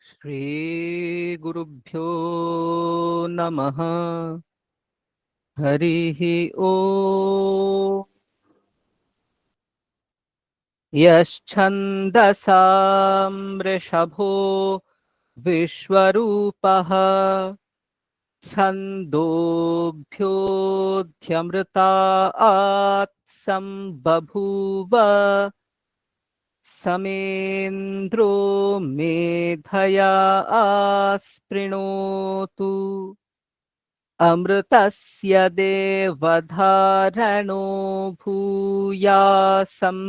श्रीगुरुभ्यो नमः। हरिः ओम्। यश्छन्दसां वृषभो विश्वरूपः छन्दोभ्योऽध्यमृतात् सम्बभूव समेन्द्रो मेधया आस्पृणोतु। अमृतस्य देवधारणो भूयासं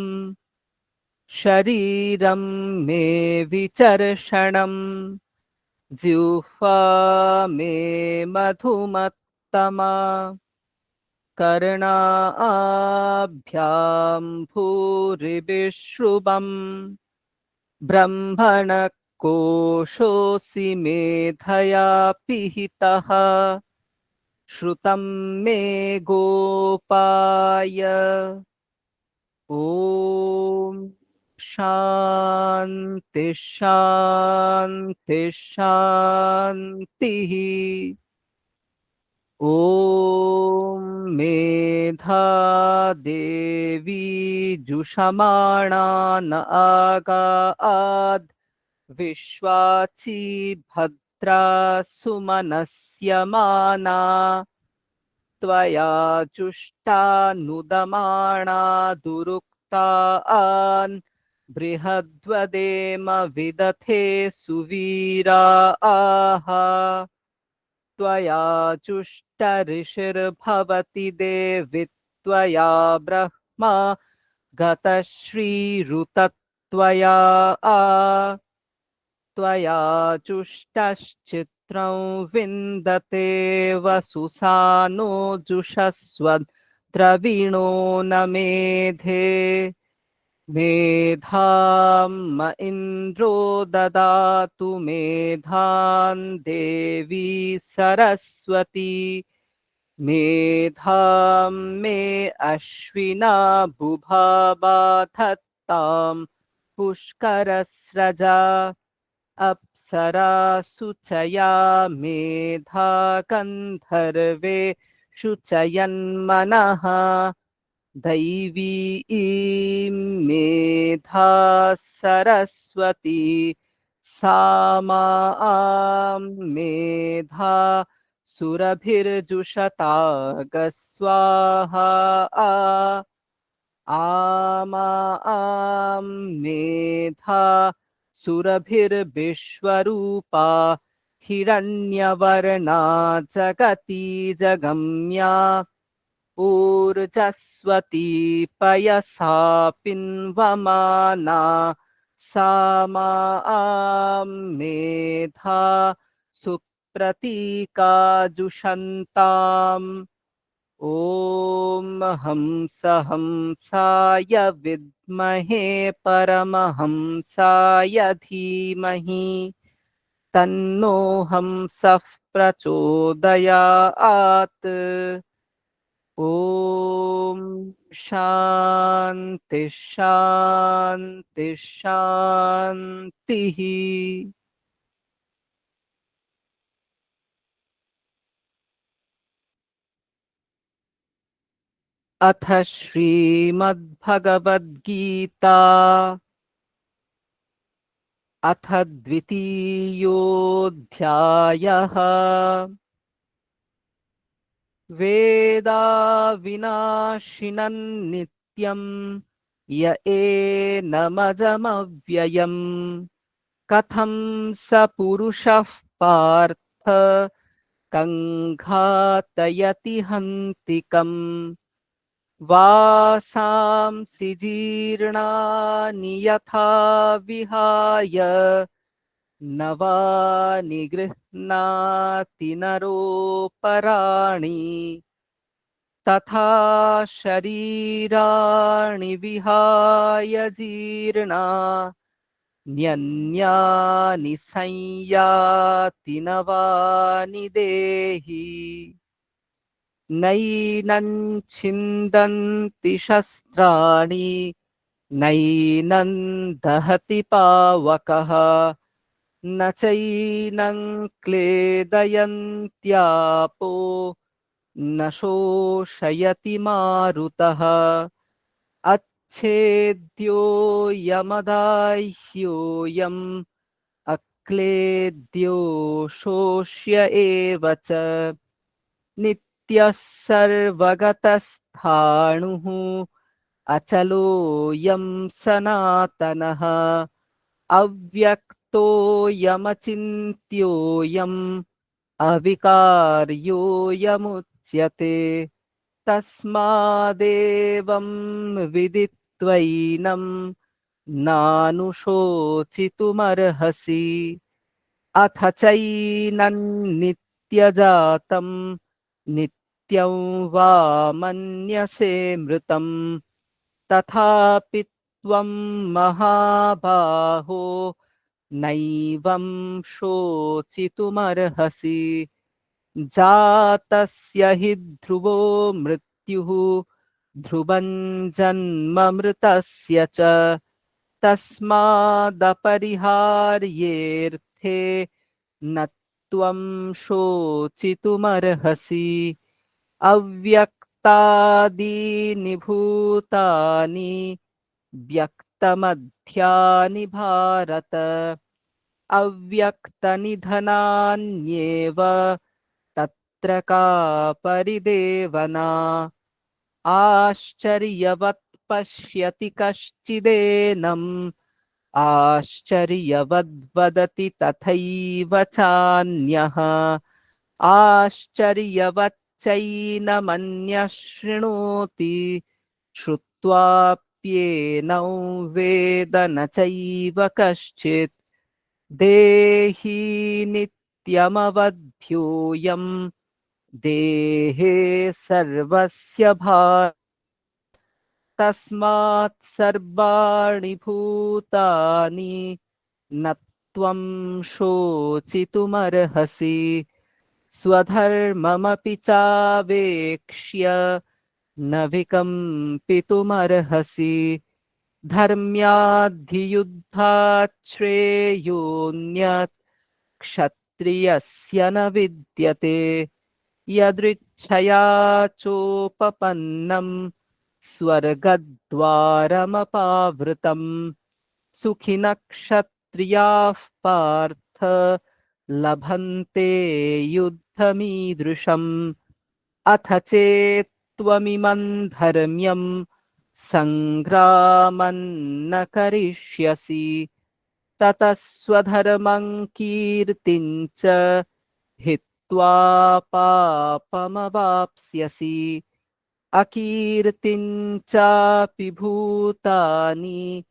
शरीरं मे विचर्षणं जिह्वा मे मधुमत्तमा कर्णाभ्यां भूरिविश्रुवम् ब्रह्मणः कोशोऽसि मेधया पिहितः श्रुतं मे गोपाय। ॐ शान्ति शान्ति शान्तिः। ॐ मेधा देवी जुषमाणा न आगाद् विश्वाची भद्रा सुमनस्य माना त्वया जुष्टानुदमाना दुरुक्तान् बृहद्वदेम विदथे सुवीरा आह। त्वया जुष्टऋषिर्भवति देवि त्वया ब्रह्मा गतश्रीरुतत्वया त्वया जुष्टश्चित्रं विन्दते वसुसानो जुषस्वद्रविणो न मेधे मेधां म इन्द्रो ददातु मेधां देवी सरस्वती मेधां मे अश्विना बुभा बाधत्तां पुष्करस्रजा अप्सरासु चया मेधा गन्धर्वे शुचयन्मनः दैवी ईं मेधा सरस्वती सामां मेधा सुरभिर्जुषतागस्वाहा आमां मेधा सुरभिर्विश्वरूपा हिरण्यवर्णा जगती जगम्या ऊर्जस्वती पयसा पिन्वमाना सामां मेधा सुप्रतीका जुषन्ताम्। ॐ हंस हंसाय विद्महे परमहंसाय धीमहि तन्नो हंसः प्रचोदयात्। ॐ शान्ति शान्ति शान्तिः। अथ श्रीमद्भगवद्गीता अथ द्वितीयोऽध्यायः। वेदा विनाशिनन्नित्यं य एनमजमव्ययम् कथं स पुरुषः पार्थ कङ्घातयति हन्तिकम् वासांसि जीर्णानि यथा विहाय नवानि गृह्णाति नरोपराणि तथा शरीराणि विहाय जीर्णा न्यन्यानि संयाति नवानि देहि नैनं छिन्दन्ति शस्त्राणि नैनं दहति पावकः न चैनं क्लेदयन्त्यापो न शोषयति मारुतः अच्छेद्योऽयमदाह्योऽयम् अक्लेद्यो शोष्य एव च नित्यः सर्वगतस्थाणुः अचलोऽयं सनातनः अव्यक्तोऽयमचिन्त्योऽयम् अविकार्योऽयमुच्यते तस्मादेवं विदित्वैनं नानुशोचितुमर्हसि अथ चैनन्नित्यजातं नित्यं वा मन्यसे मृतम् तथापि त्वं महाबाहो नैवं शोचितुमर्हसि जातस्य हि ध्रुवो मृत्युः ध्रुवं जन्म मृतस्य च तस्मादपरिहार्येऽर्थे न त्वं शोचितुमर्हसि अव्यक्तादीनि भूतानि व्यक्तमध्यानि भारत अव्यक्तनिधनान्येव तत्र का परिदेवना आश्चर्यवत् पश्यति कश्चिदेनम् आश्चर्यवद्वदति तथैव चान्यः आश्चर्यवच्चैनमन्यः शृणोति श्रुत्वाप्येनौ वेद न चैव कश्चित् देही नित्यमवध्योऽयम् देहे सर्वस्य भार तस्मात् सर्वाणि भूतानि न त्वं शोचितुमर्हसि स्वधर्ममपि चावेक्ष्य न विकम्पितुमर्हसि धर्म्याद्धियुद्धात् श्रेयोऽन्यत् क्षत्रियस्य न विद्यते यदृच्छया चोपपन्नं स्वर्गद्वारमपावृतम् सुखिनः क्षत्रियाः पार्थ लभन्ते युद्धमीदृशम् अथ चेत्त्वमिमं धर्म्यं सङ्ग्रामं न करिष्यसि ततः स्वधर्मं कीर्तिं च हित्वा पापमवाप्स्यसि अकीर्तिं चापि भूतानि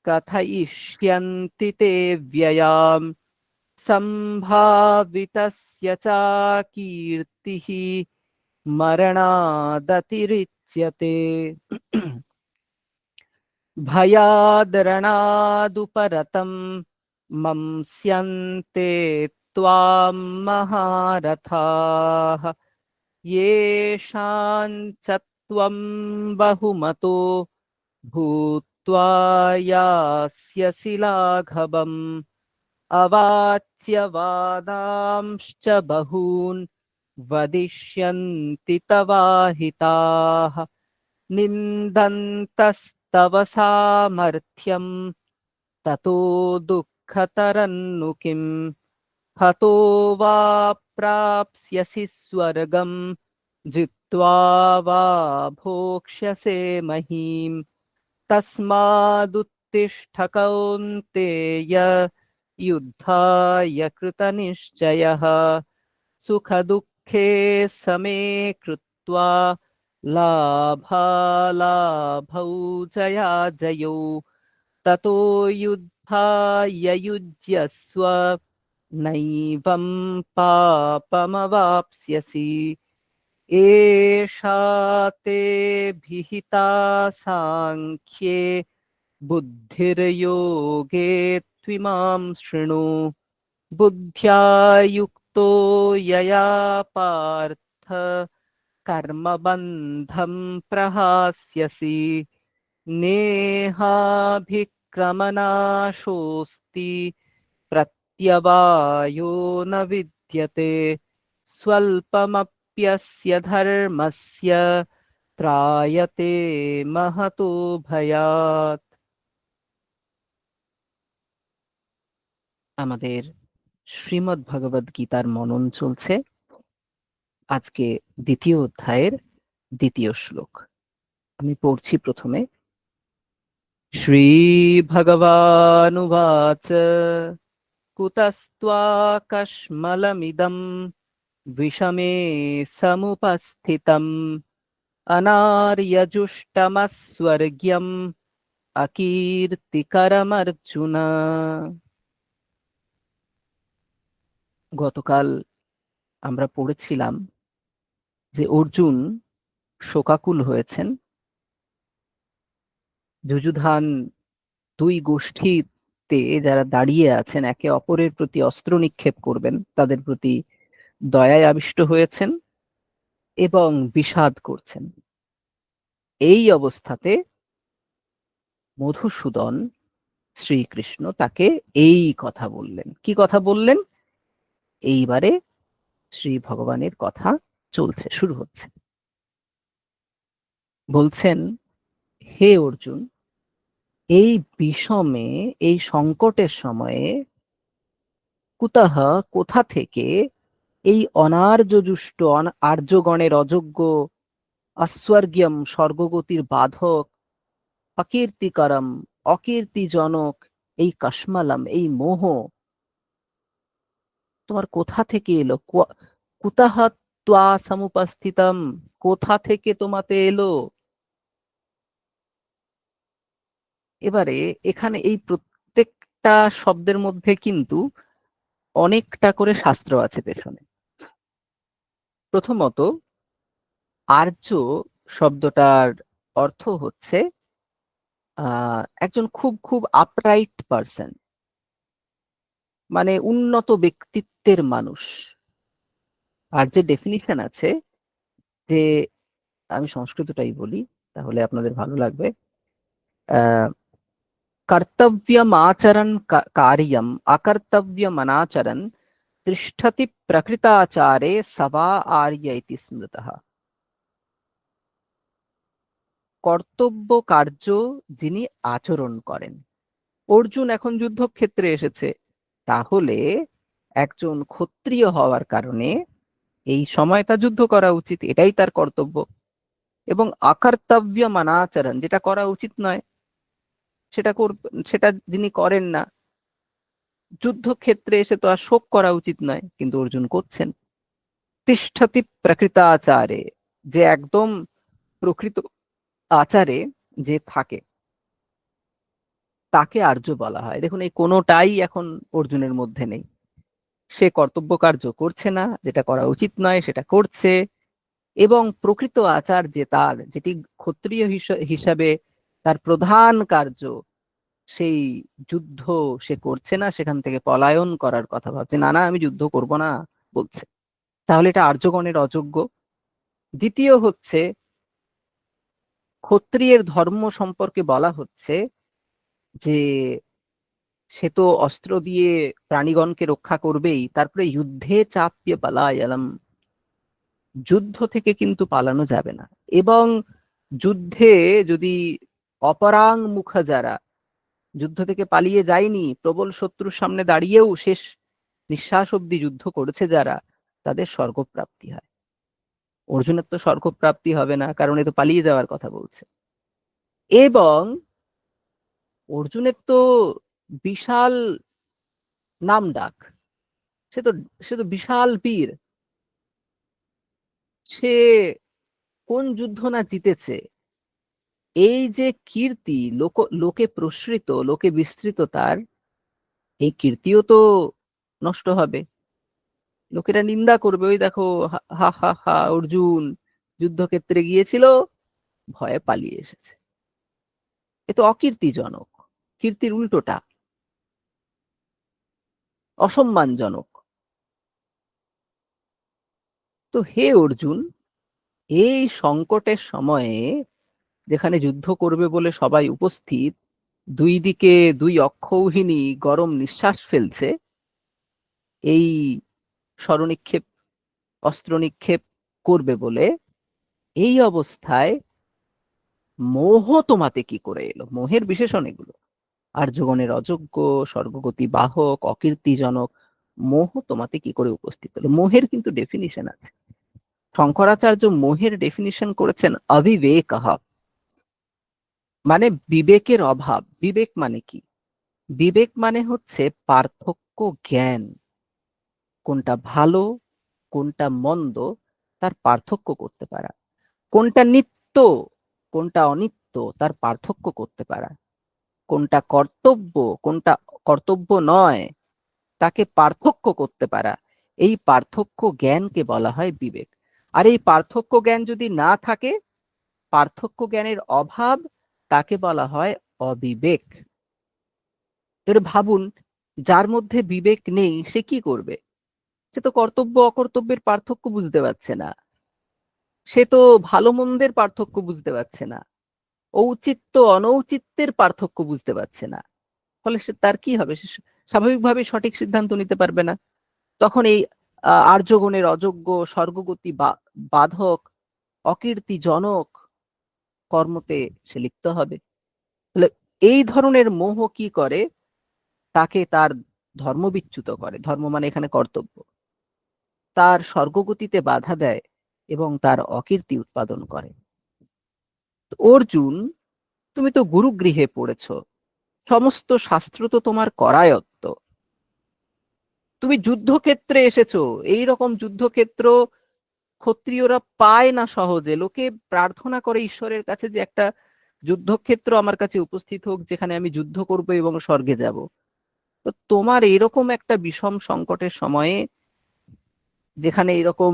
कथयिष्यन्ति ते व्ययाम् सम्भावितस्य चाकीर्तिः मरणादतिरिच्यते भयादरणादुपरतं मंस्यन्ते त्वां महारथाः येषां च त्वं बहुमतो भूत्वा यास्यसि लाघवम् अवाच्यवादांश्च बहून् वदिष्यन्ति तवाहिताः निन्दन्तस्तव सामर्थ्यं ततो दुःखतरन्नु किम् हतो वा प्राप्स्यसि स्वर्गं जित्वा वा भोक्ष्यसे महीम् तस्मादुत्तिष्ठ कौन्तेय युद्धाय कृतनिश्चयः सुखदुःखे समे कृत्वा लाभालाभौ जयाजयौ ततो युद्धाय युज्यस्व नैवं पापमवाप्स्यसि एषा ते भिहिता साङ्ख्ये बुद्धिर्योगे त्विमां शृणु बुद्ध्या युक्तो यया पार्थ कर्मबन्धं प्रहास्यसि नेहाभिक्रमनाशोऽस्ति प्रत्यवायो न विद्यते स्वल्पमप्यस्य धर्मस्य ত্রায়তে महतो ভয়াৎ। আমাদের শ্রীমদ্ ভগবদ গীতার মনন চলছে। আজকে দ্বিতীয় অধ্যায়ের দ্বিতীয় শ্লোক আমি পড়ছি। প্রথমে শ্রী ভগবানুবাচ কুতস্ত্বাকস্মলমিদं বিষমে সমুপস্থিতम् অনার্যজুষ্টমস্বর্গ্যম অকীর্তিকরমর্জুন। গতকাল আমরা পড়েছিলাম যে অর্জুন শোকাকুল হয়েছেন। যুযুধান দুই গোষ্ঠীতে যারা দাঁড়িয়ে আছেন একে অপরের প্রতি অস্ত্র নিক্ষেপ করবেন, তাদের প্রতি দয়ায় আবিষ্ট হয়েছেন এবং বিষাদ করছেন। এই অবস্থাতে মধুসূদন শ্রীকৃষ্ণ তাকে এই কথা বললেন। কি কথা বললেন? এইবারে শ্রী ভগবানের কথা চলছে, শুরু হচ্ছে। বলছেন, হে অর্জুন, এই বিষমে, এই সংকটের সময়ে কুতঃ, কোথা থেকে, এই অনার্যজুষ্ট আর্যগণের অযোগ্য, অস্বর্গীয়ম স্বর্গগতির বাধক, অকীর্তিকরম অকীর্তিজনক এই কস্মালম এই মোহ তোমার কোথা থেকে এলো? কুতঃ ত্বা সমুপস্থিতম, কোথা থেকে তোমাতে এলো? এবারে এখানে এই প্রত্যেকটা শব্দের মধ্যে কিন্তু অনেকটা করে শাস্ত্র আছে পেছনে। প্রথমত, আর্য শব্দটার অর্থ হচ্ছে একজন খুব খুব আপরাইট পারসন, মানে উন্নত ব্যক্তিত্বের মানুষ। আর যে ডেফিনিশন আছে, যে আমি সংস্কৃতটাই বলি তাহলে আপনাদের ভালো লাগবে, কর্তব্যমাচরণ কার্যম অকর্তব্যমনাচরণ তিষ্ঠতি প্রকৃতাচারে সবা আর্য ইতি স্মৃতঃ। কর্তব্য কার্য যিনি আচরণ করেন। অর্জুন এখন যুদ্ধক্ষেত্রে এসেছে, তাহলে একজন ক্ষত্রিয় হওয়ার কারণে এই সময় তার যুদ্ধ করা উচিত, এটাই তার কর্তব্য। এবং অকর্তব্য মানাচরণ, যেটা করা উচিত নয় সেটা যিনি করেন না, যুদ্ধক্ষেত্রে এসে তো আর শোক করা উচিত নয়, কিন্তু অর্জুন করছেন। তিষ্ঠতি প্রকৃতাচারে, যে একদম প্রকৃত আচারে যে থাকে তাকে আর্য বলা হয়। দেখুন, এই কোনোটাই এখন অর্জুনের মধ্যে নেই। সে কর্তব্য কার্য করছে না, যেটা করা উচিত নয় সেটা করছে, এবং প্রকৃত আচার যে তার, যেটি ক্ষত্রিয় হিসাবে তার প্রধান কার্য, সেই যুদ্ধ সে করছে না, সেখান থেকে পলায়ন করার কথা ভাবছে। না না, আমি যুদ্ধ করব না বলছে। তাহলে এটা আর্যগণের অযোগ্য। দ্বিতীয় হচ্ছে, ক্ষত্রিয়ের ধর্ম সম্পর্কে বলা হচ্ছে যে সে তো অস্ত্র দিয়ে প্রাণীগণকে রক্ষা করবেই, তারপরে যুদ্ধে চাপ্য পালায়ালাম, যুদ্ধ থেকে কিন্তু পালানো যাবে না। এবং যুদ্ধে যদি অপরাং মুখ, যারা যুদ্ধ থেকে পালিয়ে যায়নি, প্রবল শত্রুর সামনে দাঁড়িয়েও শেষ নিঃশ্বাস অব্দি যুদ্ধ করেছে যারা, তাদের স্বর্গপ্রাপ্তি হয়। অর্জুনের তো স্বর্গপ্রাপ্তি হবে না, কারণ এ তো পালিয়ে যাওয়ার কথা বলছে। এবং অর্জুনের তো বিশাল নাম ডাক, সে তো বিশাল বীর। সে কোন যুদ্ধ না জিতেছে, এই যে কীর্তি লোকে প্রসৃত, লোকে বিস্তৃত তার, এই কীর্তিও তো নষ্ট হবে। লোকেরা নিন্দা করবে, ওই দেখো, হা হা হা হা, অর্জুন যুদ্ধক্ষেত্রে গিয়েছিল, ভয়ে পালিয়ে এসেছে। এ তো অকীর্তিজনক, কীর্তির উল্টোটা, অসম্মানজনক। তো হে অর্জুন, এই সংকটের সময়ে যেখানে যুদ্ধ করবে বলে সবাই উপস্থিত, দুই দিকে দুই অক্ষৌহিনী গরম নিঃশ্বাস ফেলছে, এই স্বরনিক্ষেপ, অস্ত্র নিক্ষেপ করবে বলে। এই অবস্থায় মোহ তোমাতে কি করে এলো? মোহের বিশেষণ এগুলো: আর্যগণের অযোগ্য, স্বর্গগতি বাহক, অকীর্তিজনক। মোহ তোমাতে কি করে উপস্থিত হলো? মোহের কিন্তু ডেফিনিশন আছে। শঙ্করাচার্য মোহের ডেফিনিশন করেছেন অবিবেকঃ, মানে বিবেকের অভাব। বিবেক মানে কি? বিবেক মানে হচ্ছে পার্থক্য জ্ঞান। কোনটা ভালো, কোনটা মন্দ, তার পার্থক্য করতে পারা। কোনটা নিত্য, কোনটা অনিত্য, তার পার্থক্য করতে পারা। কোনটা কর্তব্য, কোনটা কর্তব্য নয়, তাকে পার্থক্য করতে পারা। এই পার্থক্য জ্ঞানকে বলা হয় বিবেক। আর এই পার্থক্য জ্ঞান যদি না থাকে, পার্থক্য জ্ঞানের অভাব, তাকে বলা হয় অবিবেক। এর ভাবুন, যার মধ্যে বিবেক নেই সে কি করবে? সে তো কর্তব্য অকর্তব্যের পার্থক্য বুঝতে পারছে না, সে তো ভালো মন্দের পার্থক্য বুঝতে পারছে না, ঔচিত্য অনৌচিত্যের পার্থক্য বুঝতে পারছে না। ফলে সে তার কি হবে? সে স্বাভাবিকভাবে সঠিক সিদ্ধান্ত নিতে পারবে না। তখন এই আর্যগণের অযোগ্য, স্বর্গগতি বাধক, অকীর্তিজনক কর্মতে সে লিপ্ত হবে। তাহলে এই ধরনের মোহ কি করে? তাকে তার ধর্মবিচ্যুত করে। ধর্ম মানে এখানে কর্তব্য। তার স্বর্গগতিতে বাধা দেয় এবং তার অকীর্তি উৎপাদন করে। অর্জুন, তুমি তো গুরুগৃহে পড়েছ, সমস্ত শাস্ত্র তো তোমার করায়ত্ত। তুমি যুদ্ধক্ষেত্রে এসেছো। এই রকম যুদ্ধক্ষেত্র ক্ষত্রিয়রা পায় না সহজে। লোকে প্রার্থনা করে ঈশ্বরের কাছে যে একটা যুদ্ধক্ষেত্র আমার কাছে উপস্থিত হোক, যেখানে আমি যুদ্ধ করব এবং স্বর্গে যাব। তো তোমার এরকম একটা বিষম সংকটের সময়ে, যেখানে এরকম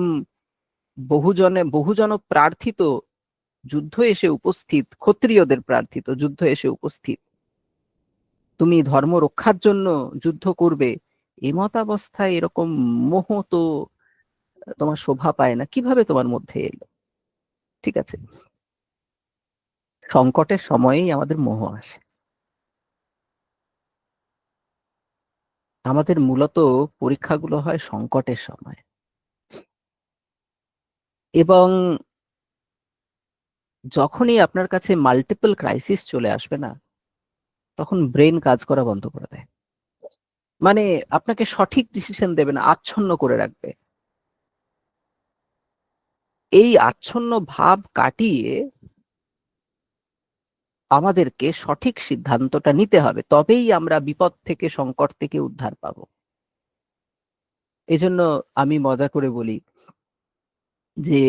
বহুজন প্রার্থিত যুদ্ধ এসে উপস্থিত, ক্ষত্রিয়দের প্রার্থিত যুদ্ধ এসে উপস্থিত, তুমি ধর্ম রক্ষার জন্য যুদ্ধ করবে, এমতাবস্থায় এরকম মোহ তো তোমার শোভা পায় না। কিভাবে তোমার মধ্যে এলো? ঠিক আছে, সংকটের সময়েই আমাদের মোহ আসে। আমাদের মূলত পরীক্ষাগুলো হয় সংকটের সময়। এবং যখনই আপনার কাছে মাল্টিপল ক্রাইসিস চলে আসবে না, তখন ব্রেন কাজ করা বন্ধ করে দেয়। মানে আপনাকে সঠিক ডিসিশন দেবে না, আচ্ছন্ন করে রাখবে। এই আচ্ছন্ন ভাব কাটিয়ে আমাদেরকে সঠিক সিদ্ধান্তটা নিতে হবে, তবেই আমরা বিপদ থেকে, সংকট থেকে উদ্ধার পাবো। এজন্য আমি মজা করে বলি যে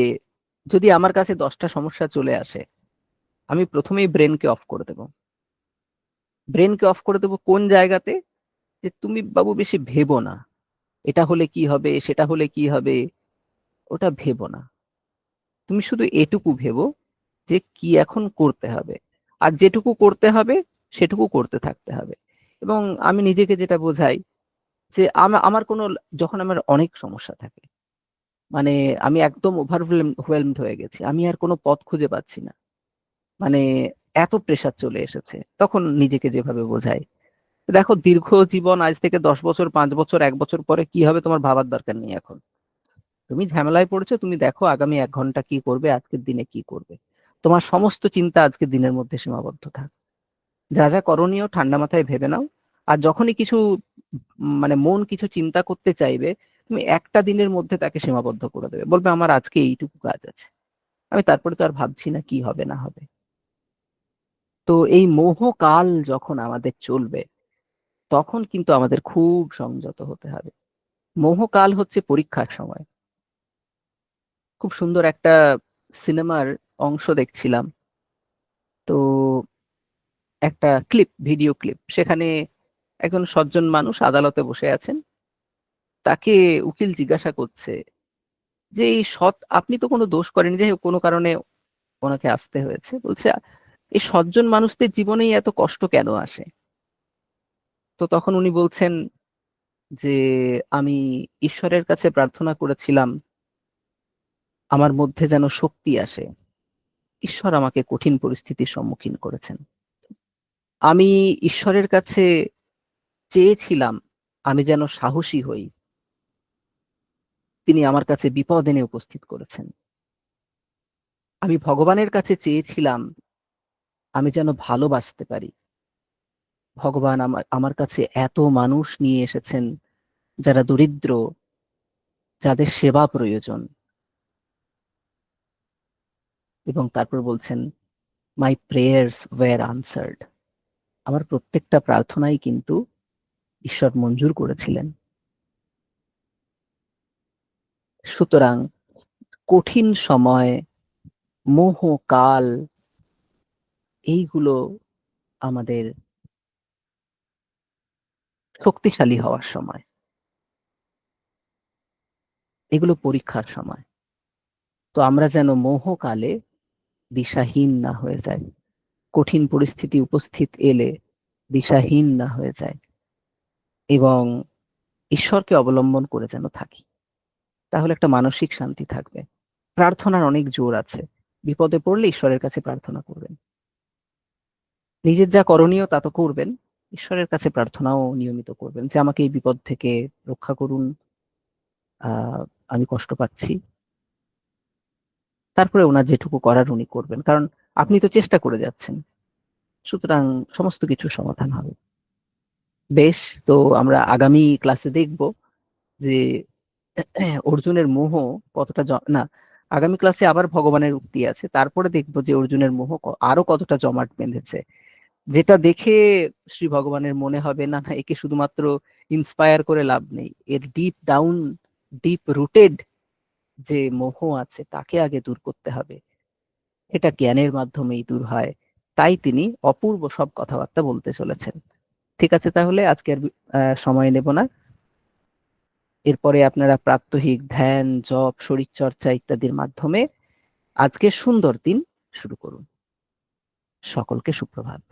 যদি আমার কাছে 10টা সমস্যা চলে আসে, আমি প্রথমেই ব্রেনকে অফ করে দেব। ব্রেনকে অফ করে দেবো কোন জায়গাতে? যে তুমি বাবু বেশি ভেবো না, এটা হলে কি হবে, সেটা হলে কি হবে, ওটা ভেবো না। তুমি শুধু এটুকু ভেবো যে কি এখন করতে হবে, আর যেটুকু করতে হবে সেটুকু করতে থাকতে হবে। এবং আমি নিজেকে যেটা বোঝাই, যে আমার কোনো, যখন আমার অনেক সমস্যা থাকে, মানে আমি একদম ওভারওয়েলমড হয়ে গেছি, আমি আর কোনো পথ খুঁজে পাচ্ছি না, মানে এত প্রেসার চলে এসেছে, তখন নিজেকে যেভাবে বোঝাই, দেখো দীর্ঘ জীবন, আজ থেকে 10 বছর, 5 বছর, 1 বছর পরে কি হবে তোমার ভাবার দরকার নেই। এখন তুমি ঝামেলায় পড়েছো, তুমি দেখো আগামী 1 ঘন্টা কি করবে, আজকের দিনে কি করবে। তোমার সমস্ত চিন্তা আজকের দিনের মধ্যে সীমাবদ্ধ থাক। যা যা করণীয় ঠান্ডা মাথায় ভেবে নাও। আর যখনই কিছু মানে মন কিছু চিন্তা করতে চাইবে, তুমি একটা দিনের মধ্যে তাকে সীমাবদ্ধ করে দেবে, বলবে আমার আজকে এইটুকু কাজ আছে, আমি তারপরে তো আর ভাবছি না কি হবে না হবে। তো এই মোহকাল যখন আমাদের চলবে, তখন কিন্তু আমাদের খুব সংযত হতে হবে। মোহকাল হচ্ছে পরীক্ষার সময়। খুব সুন্দর একটা সিনেমার অংশ দেখছিলাম, তো একটা ভিডিও ক্লিপ, সেখানে একজন সজ্জন মানুষ আদালতে বসে আছেন। তাকে উকিল জিজ্ঞাসা করছে যে এই সৎ, আপনি তো কোনো দোষ করেনি, যাই হোক কোনো কারণে ওনাকে আসতে হয়েছে। বলছে এই সজ্জন মানুষদের জীবনেই এত কষ্ট কেন আসে? তো তখন উনি বলছেন যে আমি ঈশ্বরের কাছে প্রার্থনা করেছিলাম আমার মধ্যে যেন শক্তি আসে। ঈশ্বর আমাকে কঠিন পরিস্থিতির সম্মুখীন করেছেন। আমি ঈশ্বরের কাছে চেয়েছিলাম আমি যেন সাহসী হই। তিনি আমার কাছে বিপদ এনে উপস্থিত করেছেন। আমি ভগবানের কাছে চেয়েছিলাম আমি যেন ভালোবাসতে পারি। ভগবান আমার আমার কাছে এত মানুষ নিয়ে এসেছেন যারা দরিদ্র, যাদের সেবা প্রয়োজন, এবং তারপর বলছেন মাই প্রেয়ার্স ওয়্যার আনসার্ড। আমার প্রত্যেকটা প্রার্থনাই কিন্তু ঈশ্বর মঞ্জুর করেছিলেন। সুতরাং কঠিন সময়, মোহ, কাল, এইগুলো আমাদের শক্তিশালী হওয়ার সময়, এগুলো পরীক্ষার সময়। তো আমরা যেন মোহকালে দিশাহীন না হয়ে যাই, কঠিন পরিস্থিতি উপস্থিত এলে দিশাহীন না হয়ে যায়, এবং ঈশ্বরকে অবলম্বন করে যেন থাকি। তাহলে একটা মানসিক শান্তি থাকবে। প্রার্থনার অনেক জোর আছে। বিপদে পড়লে ঈশ্বরের কাছে প্রার্থনা করবেন। নিজের যা করণীয় তা তো করবেন, ঈশ্বরের কাছে প্রার্থনাও নিয়মিত করবেন যে আমাকে এই বিপদ থেকে রক্ষা করুন, আহ আমি কষ্ট পাচ্ছি। তারপরে ওনার যেটুকু করার উনি করবেন, কারণ আপনি তো চেষ্টা করে যাচ্ছেন। সুতরাং সমস্ত কিছু সমাধান হবে। বেশ, তো আমরা আগামী ক্লাসে দেখব যে অর্জুনের মোহ কতটা না, আগামী ক্লাসে আবার ভগবানের উক্তি আছে, তারপরে দেখব যে অর্জুনের মোহ আরো কতটা জমাট বেঁধেছে, যেটা দেখে শ্রী ভগবানের মনে হবে না না একে শুধুমাত্র ইন্সপায়ার করে লাভ নেই, এর ডিপ ডাউন, ডিপ রুটেড যে মোহ আছে তাকে আগে দূর করতে হবে। এটা জ্ঞানের মাধ্যমেই দূর হয়। তাই তিনি অপূর্ব সব কথাবার্তা বলতে চলেছেন। ঠিক আছে, তাহলে আজকে আর সময় নেব না। এরপরে আপনারা প্রাত্যহিক ধ্যান, জপ, শরীরচর্চা ইত্যাদির মাধ্যমে আজকে সুন্দর দিন শুরু করুন। সকলকে সুপ্রভাত।